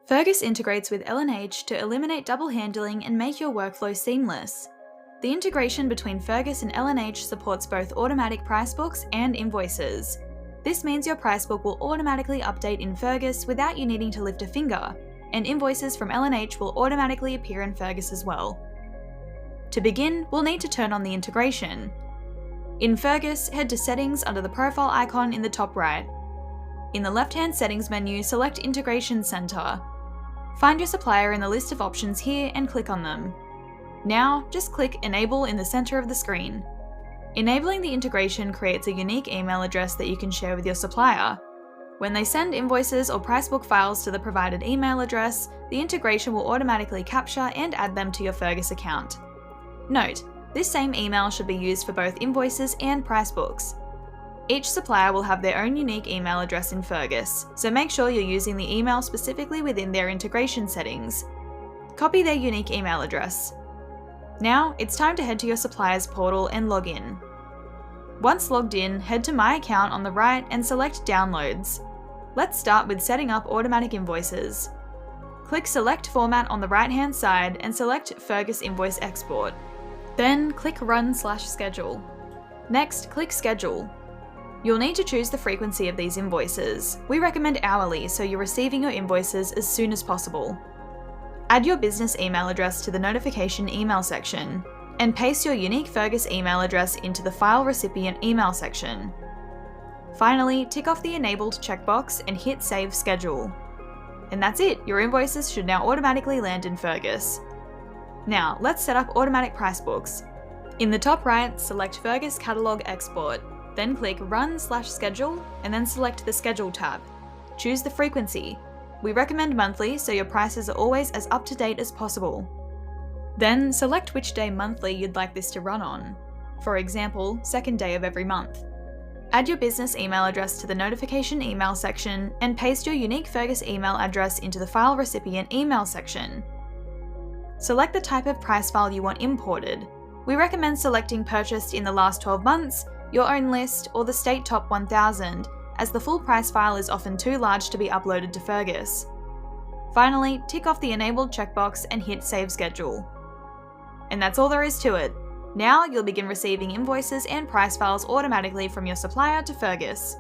Fergus integrates with L&H to eliminate double handling and make your workflow seamless. The integration between Fergus and L&H supports both automatic price books and invoices. This means your price book will automatically update in Fergus without you needing to lift a finger, and invoices from L&H will automatically appear in Fergus as well. To begin, we'll need to turn on the integration. In Fergus, head to Settings under the profile icon in the top right. In the left-hand Settings menu, select Integration Center. Find your supplier in the list of options here and click on them. Now, just click Enable in the center of the screen. Enabling the integration creates a unique email address that you can share with your supplier. When they send invoices or pricebook files to the provided email address, the integration will automatically capture and add them to your Fergus account. Note, this same email should be used for both invoices and pricebooks. Each supplier will have their own unique email address in Fergus, so make sure you're using the email specifically within their integration settings. Copy their unique email address. Now, it's time to head to your supplier's portal and log in. Once logged in, head to My Account on the right and select Downloads. Let's start with setting up automatic invoices. Click Select Format on the right-hand side and select Fergus Invoice Export. Then click Run/Schedule. Next, click Schedule. You'll need to choose the frequency of these invoices. We recommend hourly, so you're receiving your invoices as soon as possible. Add your business email address to the notification email section, and paste your unique Fergus email address into the file recipient email section. Finally, tick off the enabled checkbox and hit Save Schedule. And that's it, your invoices should now automatically land in Fergus. Now, let's set up automatic price books. In the top right, select Fergus Catalog Export. Then click Run/Schedule, and then select the Schedule tab. Choose the frequency. We recommend monthly, so your prices are always as up-to-date as possible. Then select which day monthly you'd like this to run on. For example, second day of every month. Add your business email address to the notification email section, and paste your unique Fergus email address into the file recipient email section. Select the type of price file you want imported. We recommend selecting Purchased in the last 12 months, your own list, or the state top 1000, as the full price file is often too large to be uploaded to Fergus. Finally, tick off the enabled checkbox and hit Save Schedule. And that's all there is to it. Now you'll begin receiving invoices and price files automatically from your supplier to Fergus.